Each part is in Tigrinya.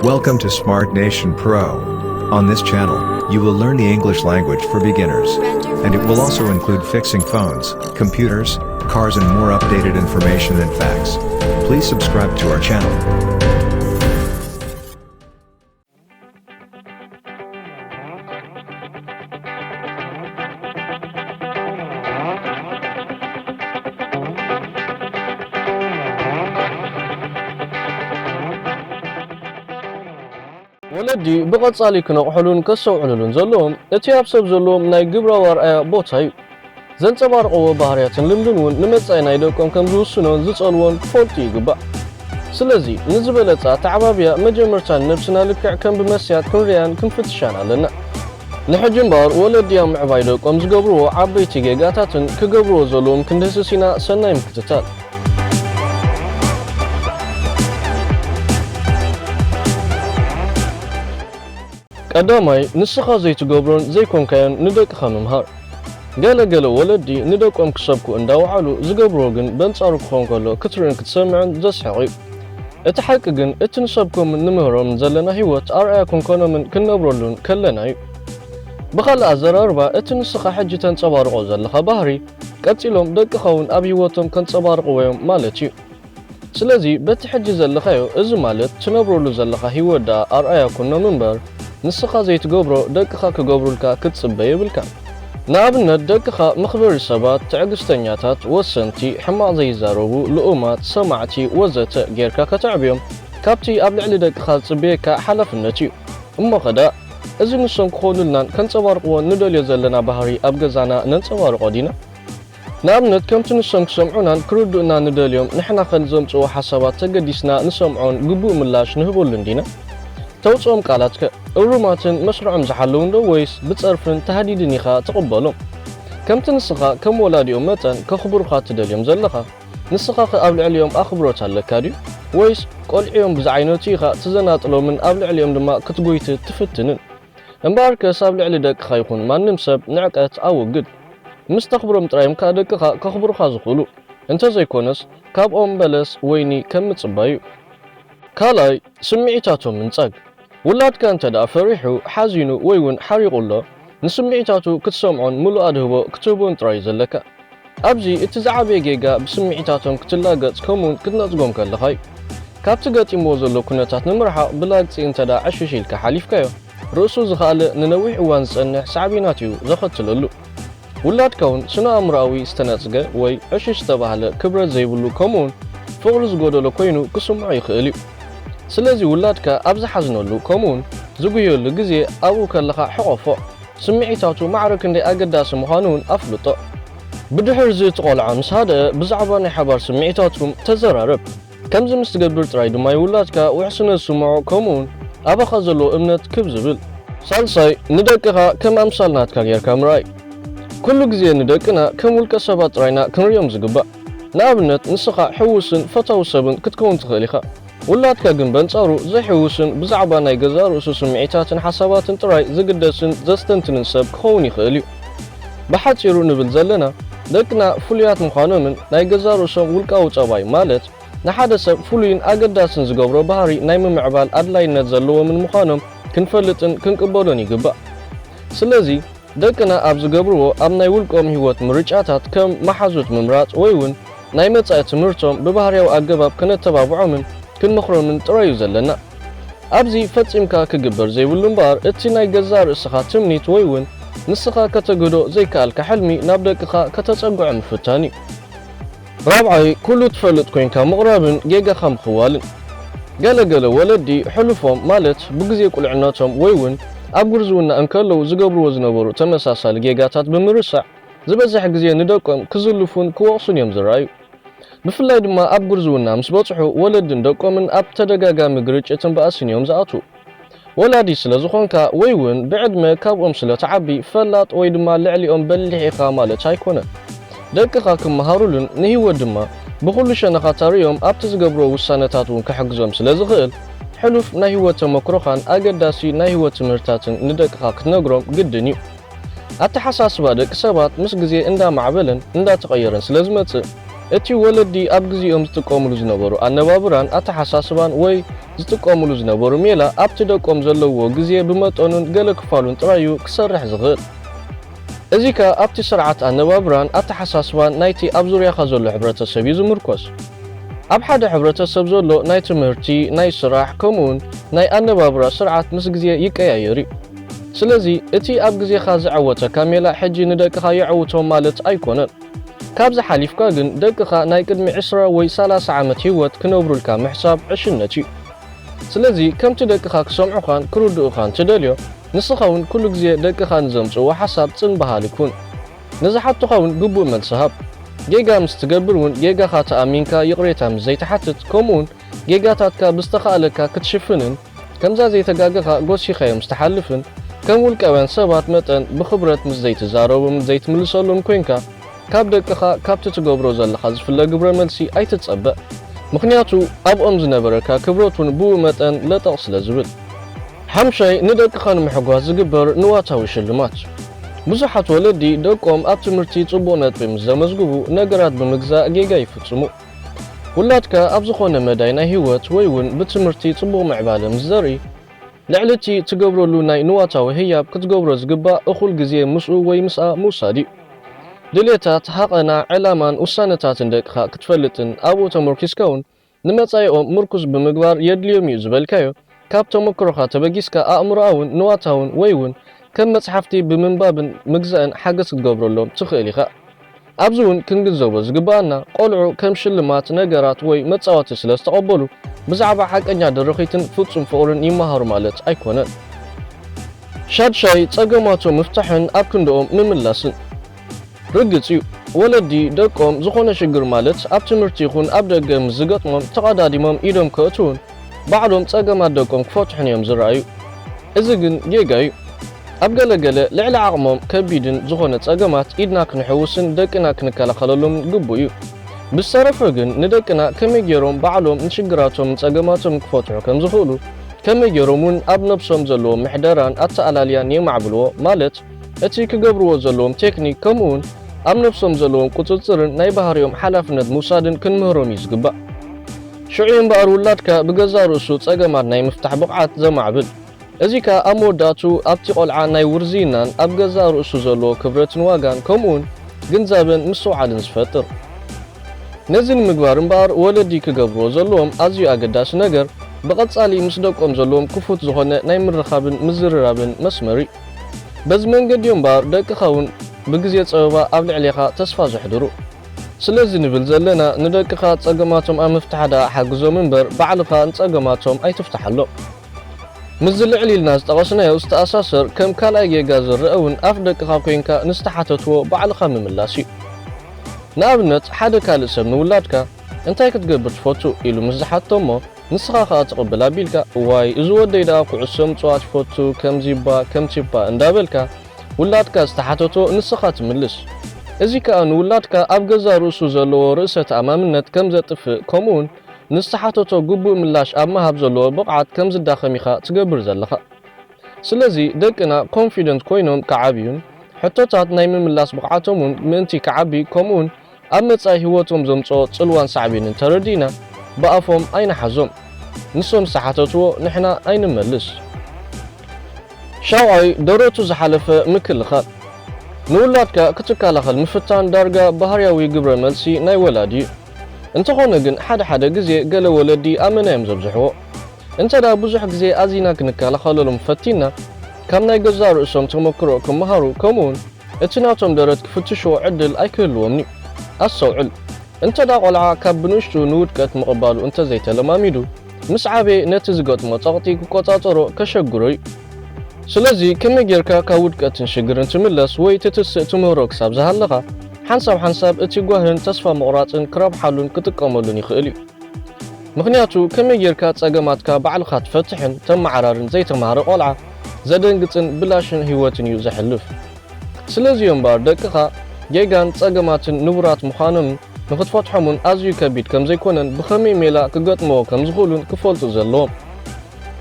Welcome to Smart Nation Pro. On this channel, you will learn the English language for beginners, and it will also include fixing phones, computers, cars and more updated information and facts. Please subscribe to our channel. ولدي بقصالي كنقحلون كسوعلون زلوم اتياب سب زلوم ناي ግብረ ወርአያ ቦታ እዩ ዘንጸባርቕዎ ባህርያትን ልምድን ንመጻኢና ይደቆም ከም ዝውስኖን ዝጸልዎን ክፈልጡ ይግባእ ስለዚ ንዝበለጸ ኣተዓባብያ መጀመርታን ነብስና ልክዕ ከም ብመስያት ክንርያን ክንፍትሻን ኣለና ንሕጂ እምበኣር ወለድያ ምዕባይ ደቆም ዝገብርዎ ዓበይቲ ጌጋታትን ክገብርዎ ዘለዎም ክንድህስሲና ሰናይ ምክትታል ቀዳማይ ንስኻ ዘይትገብሮን ዘይኮንካዮን ንደቅኻ ምምሃር ገለገለ ወለዲ ንደቆም ክሰብኩ እንዳውዓሉ ዝገብርዎ ግን በንጻሩ ክኾን ከሎ ክትርእን ክትሰምዕን ዘስሕቕ እዩ እቲ ሓቂ ግን እቲ ንሰብኮምን ንምህሮምን ዘለና ህይወት ኣርኣያ ክንኮኖምን ክንነብረሉን ከለና እዩ ብኻልእ ኣዘራርባ እቲ ንስኻ ሕጂ ተንጸባርቆ ዘለኻ ባህሪ ቀፂሎም ደቅኻ እውን ኣብ ህይወቶም ከንጸባርቕዎም ማለት እዩ ስለዚ በቲ ሕጂ ዘለኻዮ እዚ ማለት ትነብረሉ ዘለኻ ህይወት ዳ ኣርኣያ ኩኖም እምበር ንስኻ ዘይትገብሮ ደቅኻ ክገብሩልካ ክትጽበይ ይብልካ ንኣብነት ደቅኻ መኽበሪ ሰባት ትዕግስተኛታት ወሰንቲ ሕማቕ ዘይዛረቡ ልኡማት ሰማዕቲ ወዘተ ጌርካ ከተዕብዮም ካብቲ ኣብ ልዕሊ ደቅኻ ዝጽበየካ ሓላፍነት እዩ እሞ ኸዳ እዚ ንሶም ክኾኑልናን ከንጸባርቕዎን ንደልዮ ዘለና ባህሪ ኣብ ገዛና ነንጸባርቆ ዲና ንኣብነት ከምቲ ንሶም ክሰምዑናን ክርድኡና ንደልዮም ንሕና ኸንዘምጽዎ ሓሳባት ተገዲስና ንሰምዖን ግቡእ ምላሽ ንህበሉን ዲና ተውፅኦም ቃላትከ እሩማትን መስርዖም ዝሓለውን ዶ ወይስ ብጸርፍን ተሃዲድን ኢኻ ትቕበሎም ከምቲ ንስኻ ከም ወላዲኦም መጠን ከኽብሩኻ ትደልዮም ዘለኻ ንስኻ ኣብ ልዕሊኦም ኣኽብሮት ኣለካ ድዩ ወይስ ቆልዕዮም ብዝዓይነቱ ኢኻ ትዘናጥሎምን ኣብ ልዕሊኦም ድማ ክትጎይት ትፍትንን እምበኣርከስ ኣብ ልዕሊ ደቅኻ ይኹን ማንም ሰብ ንዕቀት ኣውግድ ምስ ተኽብሮም ጥራዮም ካ ደቅኻ ከኽብሩኻ ዝኽእሉ እንተዘይኮነስ ካብኦም በለስ ወይኒ ከም ምጽባዩ ካልኣይ ስምዒታቶም ምንጻግ ውላድካ እንተዳ ፈሪሑ ሓዚኑ ወይ እውን ሓሪቑሎ ንስምዒታቱ ክትሰምዖን ሙሉእ ኣድህቦ ክትህቦን ጥራይ ዘለካ ኣብዚ እቲ ዝዓበየ ጌጋ ብስምዒታቶም ክትላገጽ ከምኡውን ክትነጽጎም ከለኻ እዩ ካብቲ ገጢምዎ ዘሎ ኩነታት ንምርሓቕ ብላግፂ እንተዳ ዕሽሽ ኢልካ ሓሊፍካዮ ርእሱ ዝኸኣለ ንነዊሕ እዋን ዝጸንሕ ሳዕቤናት እዩ ዘኸትለሉ ውላድካ እውን ስነ ኣእምሮኣዊ ዝተነጽገ ወይ ዕሽሽ ዝተባህለ ክብረት ዘይብሉ ከምኡውን ፍቕሪ ዝጎደሎ ኮይኑ ክስምዖ ይኽእል እዩ ስለዚ ውላድካ ኣብ ዝሓዝነሉ ከምኡውን ዝጉየሉ ግዜ ኣብኡ ከለኻ ሕቆፎ ስምዒታቱ ማዕረክ ክንደይ ኣገዳሲ ምዃኑውን ኣፍልጦ ብድሕር እዚ እቲ ቆልዓ ምስ ሃደአ ብዛዕባ ናይ ሓባር ስምዒታትኩም ተዘራረብ ከምዚ ምስ ትገብር ጥራይ ድማ ውላድካ ውሕስነት ዝስምዖ ከምኡውን ኣባኻ ዘለዎ እምነት ክብ ዝብል ሳልሳይ ንደቅኻ ከም ኣምሳል ናትካ ጌርካ ምርኣይ ኩሉ ግዜ ንደቅና ከም ውልቀ ሰባት ጥራይና ክንርዮም ዝግባእ ንኣብነት ንስኻ ሕውስን ፈታዊ ሰብን ክትከውን ትኽእል ኢኻ ውላድካ ግን በንጻሩ ዘይሕውስን ብዛዕባ ናይ ገዛ ርእሱ ስምዒታትን ሓሳባትን ጥራይ ዝግደስን ዘስተንትንን ሰብ ክኸውን ይኽእል እዩ ብሓፂሩ ንብል ዘለና ደቅና ፍሉያት ምዃኖምን ናይ ገዛ ርእሶም ውልቃዊ ጸባይ ማለት ንሓደ ሰብ ፍሉይን ኣገዳስን ዝገብሮ ባህሪ ናይ ምምዕባል ኣድላይነት ዘለዎምን ምዃኖም ክንፈልጥን ክንቅበሎን ይግባእ ስለዚ ደቅና ኣብ ዝገብርዎ ኣብ ናይ ውልቆም ህይወት ምርጫታት ከም መሓዙት ምምራጽ ወይ እውን ናይ መጻኢ ትምህርቶም ብባህርያዊ ኣገባብ ክነተባብዖምን ክንመኽሮምን ጥራዩ ዘለና ኣብዚ ፈጺምካ ክግበር ዘይብሉ እምበኣር እቲ ናይ ገዛ ርእስኻ ትምኒት ወይ እውን ንስኻ ከተግህዶ ዘይከኣልካ ሕልሚ ናብ ደቅኻ ከተጸጉዖ ምፍታን እዩ ራብዓይ ኩሉ ትፈልጥ ኮይንካ ምቕራብን ጌጋኻ ምኽዋልን ገለገለ ወለዲ ሕሉፎም ማለት ብግዜ ቁልዕነቶም ወይ እውን ኣብ ጉርዝውና እንከለዉ ዝገብርዎ ዝነበሩ ተመሳሳሊ ጌጋታት ብምርሳዕ ዝበዝሕ ግዜ ንደቆም ክዝልፉን ክወቕሱን እዮም ዝረኣዩ ብፍላይ ድማ ኣብ ጉርዝውና ምስ በጽሑ ወለድን ደቆምን ኣብ ተደጋጋሚ ግርጭትን በኣስን እዮም ዝኣትዉ ወላዲ ስለ ዝኾንካ ወይ እውን ብዕድመ ካብኦም ስለ ተዓቢ ፈላጥ ወይ ድማ ልዕሊኦም በሊሕ ኢኻ ማለት ኣይኮነን ደቅኻ ክመሃሩሉን ንህይወት ድማ ብኹሉ ሸነኻ ተርእዮም ኣብቲ ዝገብርዎ ውሳነታት እውን ክሕግዞም ስለ ዝኽእል ሕሉፍ ናይ ህይወት ተመክሮኻን ኣገዳሲ ናይ ህይወት ትምህርታትን ንደቅኻ ክትነግሮም ግድን እዩ ኣተሓሳስባ ደቂ ሰባት ምስ ግዜ እንዳማዕበለን እንዳተቐየረን ስለ ዝመጽእ እቲ ወለዲ ኣብ ግዜኦም ዝጥቀሙሉ ዝነበሩ ኣነባብራን ኣተሓሳስባን ወይ ዝጥቀሙሉ ዝነበሩ ሜላ ኣብቲ ደቆም ዘለዎ ግዜ ብመጠኑን ገለ ክፋሉን ጥራዩ ክሰርሕ ዝኽእል። እዚ ከ ኣብቲ ስርዓት ኣነባብራን ኣተሓሳስባን ናይቲ ኣብ ዙርያኻ ዘሎ ሕብረተሰብ እዩ ዝምርኮስ። ኣብ ሓደ ሕብረተሰብ ዘሎ ናይ ትምህርቲ፣ ናይ ስራሕ ከምኡውን ናይ ኣነባብራ ስርዓት ምስ ግዜ ይቀያየር እዩ። ስለዚ እቲ ኣብ ግዜኻ ዝዓወተካ ሜላ ሕጂ ንደቅኻ ይዕውቶም ማለት ኣይኮነን። ካብዚ ሓሊፍካ ግን ደቅኻ ናይ ቅድሚ 20 ወይ 30 ዓመት ህይወት ክነብሩልካ ምሕሳብ ዕሽነት እዩ። ስለዚ ከምቲ ደቅኻ ክሰምዑኻን ክርድኡኻን ትደልዮ ንስኻ እውን ኩሉ ግዜ ደቅኻ ንዘምፅዎ ሓሳብ ፅንበሃል ይኩን። ንዝሓትኻ እውን ግቡእ መልሲ ሃብ። ጌጋ ምስ ትገብር እውን ጌጋኻ ተኣሚንካ ይቕሬታ ምስ ዘይተሓትት ከምኡውን ጌጋታትካ ብዝተኻእለካ ክትሽፍንን ከምዛ ዘይተጋገኻ ጎሲኻዮም ዝተሓልፍን ከም ውልቃውያን ሰባት መጠን ብኽብረት ምስ ዘይትዛረቦም ዘይትምልሰሎም ኮንካ ካብ ደቅኻ ካብቲ ትገብሮ ዘለኻ ዝፍለ ግብረ መልሲ ኣይትጸበእ። ምክንያቱ ኣብኦም ዝነበረካ ክብረት እውን ብኡ መጠን ለጠቕ ስለ ዝብል። ሓምሻይ ንደቅኻ ንምሕጓዝ ዝግበር ንዋታዊ ሽልማት። ብዙሓት ወለዲ ደቆም ኣብ ትምህርቲ ጽቡቕ ነጥቢ ምስ ዘመዝግቡ ነገራት ብምግዛእ ጌጋ ይፍጽሙ። ውላድካ ኣብ ዝኾነ መዳይ ናይ ህይወት ወይ እውን ብትምህርቲ ጽቡቕ ምዕባለ ምስ ዘርኢ ልዕሊ እቲ ትገብረሉ ናይ ንዋታዊ ህያብ ክትገብሮ ዝግባእ እኹል ግዜ ምስኡ ወይ ምስኣ ምውሳድ እዩ። ድሌታት፣ ሃቐና፣ ዕላማን ውሳነታትን ደቅኻ ክትፈልጥን ኣብኡ ተመርኪስካ እውን ንመጻኢኦም ምርኩስ ብምግባር የድልዮም እዩ ዝበልካዮ ካብ ተመክሮኻ ተበጊስካ ኣእምሮኣውን ንዋታውን ወይ እውን ከም መጽሓፍቲ ብምንባብን ምግዛእን ሓገዝ ክትገብረሎም ትኽእል ኢኻ። ኣብዚ እውን ክንግንዘቦ ዝግባአና ቆልዑ ከም ሽልማት ነገራት ወይ መጻወቲ ስለ ዝተቐበሉ ብዛዕባ ሓቀኛ ደረኺትን ፍጹም ፍቕርን ይመሃሩ ማለት ኣይኮነን። ሻድሻይ ጸገማቶም ምፍታሕን ኣብ ክንደኦም ምምላስን። ርግጽ እዩ ወለዲ ደቆም ዝኾነ ሽግር ማለት ኣብ ትምህርቲ ይኹን ኣብ ደገ ምስ ዝገጥሞም ተቐዳዲሞም ኢዶም ከእትውን ባዕሎም ጸገማት ደቆም ክፈትሑን እዮም ዝረኣዩ። እዚ ግን ጌጋ እዩ። ኣብ ገለገለ ልዕሊ ዓቕሞም ከቢድን ዝኾነ ጸገማት ኢድና ክንሕውስን ደቅና ክንከላኸለሎምን ግቡእ እዩ። ብዝተረፈ ግን ንደቅና ከመይ ገይሮም ባዕሎም ንሽግራቶም ጸገማቶም ክፈትሑ ከም ዝኽእሉ ከመይ ገይሮም እውን ኣብ ነብሶም ዘለዎም ምሕደራን ኣተኣላልያን የማዕብልዎ ማለት እቲ ክገብርዎ ዘለዎም ቴክኒክ ከምኡውን ኣብ ነብሶም ዘለዎም ቁፅፅርን ናይ ባህሪኦም ሓላፍነት ምውሳድን ክንምህሮም እዩ ዝግባእ። ሽዑ እምበኣር ውላድካ ብገዛ ርእሱ ጸገማት ናይ ምፍታሕ ብቕዓት ዘማዕብል። እዚ ከ ኣብ መወዳእቱ ኣብቲ ቆልዓ ናይ ውርዚናን ኣብ ገዛ ርእሱ ዘለዎ ክብረትን ዋጋን ከምኡውን ግንዛበን ምስትውዓልን ዝፈጥር። ነዚ ንምግባር እምበኣር ወለዲ ክገብርዎ ዘለዎም ኣዝዩ ኣገዳሲ ነገር ብቐጻሊ ምስ ደቆም ዘለዎም ክፉት ዝኾነ ናይ ምርኻብን ምዝርራብን መስመር እዩ። በዚ መንገዲ እምበኣር ደቅኻ እውን ብግዜ ጸበባ ኣብ ልዕሊኻ ተስፋ ዘሕድሩ። ስለዚ ንብል ዘለና ንደቅኻ ጸገማቶም ኣብ ምፍታሕ ዳ ሓግዞም እምበር ባዕልኻ ንጸገማቶም ኣይትፍታሓሎም። ምስ ልዕሊ ኢልና ዝጠቐስናዮ ዝተኣሳሰር ከም ካልኣይ ጌጋ ዝርአ እውን ኣፍ ደቅኻ ኮንካ ንዝተሓተትዎ ባዕልኻ ምምላስ እዩ። ንኣብነት ሓደ ካልእ ሰብ ንውላድካ እንታይ ክትገብር ትፈቱ ኢሉ ምስ ዝሓቶ እሞ ንስኻ ኸኣ ትቕብል ኣቢልካ እዋይ እዚ ወደይ ደኣ ኩዕሶ ምጽዋት ይፈቱ ከምዚባ ከምቲባ እንዳበልካ ውላድካ ዝተሓተቶ ንስኻ ትምልስ። እዚ ከኣ ንውላድካ ኣብ ገዛ ርእሱ ዘለዎ ርእሰ ተኣማምነት ከም ዘጥፍእ ከምኡውን ንዝተሓተቶ ግቡእ ምላሽ ኣብ ምሃብ ዘለዎ ብቕዓት ከም ዝዳኸም ኢኻ ትገብር ዘለኻ። ስለዚ ደቅና ኮንፊደንት ኮይኖም ክዓብዩን ሕቶታት ናይ ምምላስ ብቕዓቶም እውን ምእንቲ ክዓቢ ከምኡውን ኣብ መጻኢ ህይወቶም ዘምጽኦ ጽልዋን ሳዕቤንን ተረዲእና ብኣፎም ኣይነሓዞም ንሶም ዝተሓተትዎ ንሕና ኣይንመልስ። ሻውዓይ ደረቱ ዝሓለፈ ምክልኻል። ንውላድካ ክትከላኸል ምፍታን ዳርጋ ባህርያዊ ግብረ መልሲ ናይ ወላዲ እዩ። እንተኾነ ግን ሓደ ግዜ ገለ ወለዲ ኣመናዮም ዘብዝሕዎ እንተዳ ብዙሕ ግዜ ኣዚና ክንከላኸለሎም ፈቲና ካብ ናይ ገዛ ርእሶም ተመክሮ ክመሃሩ ከምኡውን እቲ ናቶም ደረት ክፍትሽዎ ዕድል ኣይክህልዎምኒ። ኣስተውዕል እንተዳ ቆልዓ ካብ ብንእሽቱ ንውድቀት ምቕባሉ እንተዘይተለማሚዱ ምስ ዓበየ ነቲ ዝገጥሞ ጸቕጢ ክቆጻጸሮ ከሸግሮ እዩ። ስለዚ ከመይ ጌርካ ካብ ውድቀትን ሽግርን ትምለስ ወይ ትትስእ ትምህሮ ክሳብ ዝሃለኻ ሓንሳብ እቲ ጓህን ተስፋ ምቑራፅን ክረብሓሉን ክጥቀመሉን ይኽእል እዩ። ምክንያቱ ከመይ ጌርካ ጸገማትካ ባዕልኻ ትፈትሕን ተመዓራርን ዘይተማሃረ ቆልዓ ዘደንግፅን ብላሽን ህይወትን እዩ ዘሕልፍ። ስለዚ እምበኣር ደቅኻ ጌጋን ጸገማትን ንቡራት ምዃኖምን ንኽትፈትሖምን ኣዝዩ ከቢድ ከም ዘይኮነን ብኸመይ ሜላ ክገጥምዎ ከም ዝኽእሉን ክፈልጡ ዘለዎም።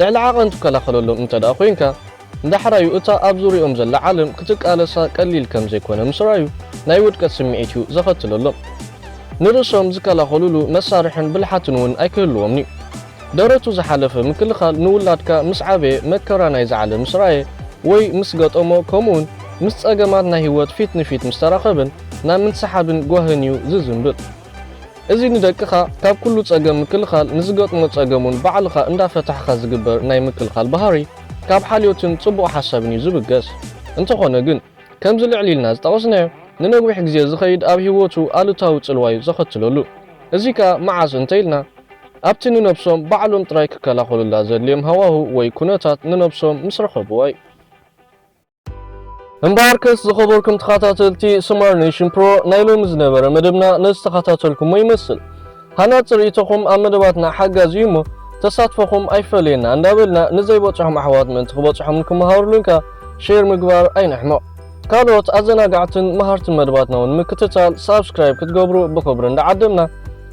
ልዕሊ ዓቐን ትከላኸለሎም እንተደኣ ኮይንካ እንዳሕራዩ እታ ኣብ ዙርዮም ዘላ ዓለም ክትቃለሳ ቀሊል ከም ዘይኮነ ምስ ረኣዩ ናይ ውድቀት ስምዒት እዩ ዘኸትለሎም። ንርእሶም ዝከላኸሉሉ መሳርሕን ብልሓትን እውን ኣይክህልዎምኒ ደረቱ ዝሓለፈ ምክልኻል ንውላድካ ምስ ዓበየ መከራ ናይ ዝዓለ ምስ ረኣየ ወይ ምስ ገጠሞ ከምኡውን ምስ ፀገማት ናይ ህይወት ፊት ንፊት ምስ ተራኸበን ናብ ምንሰሓብን ጓህን እዩ ዝዝምብል እዚ ንደቅኻ ካብ ኩሉ ፀገም ምክልኻል ንዝገጥሞ ፀገሙን ባዕልኻ እንዳፈታሕኻ ዝግበር ናይ ምክልኻል ባህሪ ካብ ሓልዮትን ጽቡቕ ሓሳብን እዩ ዝብገስ እንተኾነ ግን ከምዚ ልዕሊ ኢልና ዝጠቐስናዮ ንነዊሕ ግዜ ዝኸይድ ኣብ ህይወቱ ኣሉታዊ ጽልዋዩ ዘኸትለሉ እዚ ከ መዓዝ እንተኢልና ኣብቲ ንነብሶም ባዕሎም ጥራይ ክከላኸሉላ ዘድልዮም ሃዋህው ወይ ኩነታት ንነብሶም ምስ ረኸብዋ እዩ እምበኣር ከስ ዝኸበርኩም ተኸታተልቲ ስማርት ኔሽን ፕሮ ናይ ሎሚ ዝነበረ መደብና ነዝተኸታተልኩሞ ይመስል ሃናፅ ርእይቶኹም ኣብ መደባትና ሓጋዝ እዩ እሞ ተሳትፎኹም ኣይፈለየና እንዳበልና ንዘይበፅሖም ኣሕዋት ምእንቲ ክበፅሖም ንክመሃሩሉንካ ሼር ምግባር ኣይንሕመቕ ካልኦት ኣዘናጋዕትን መሃርትን መደባትና እውን ምክትታል ሳብስክራይብ ክትገብሩ ብክብሪ እንዳዓደምና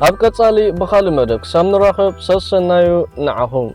ኣብ ቀጻሊ ብኻልእ መደብ ክሳብ ንራኸብ ሰሰናዩ ንዓኹም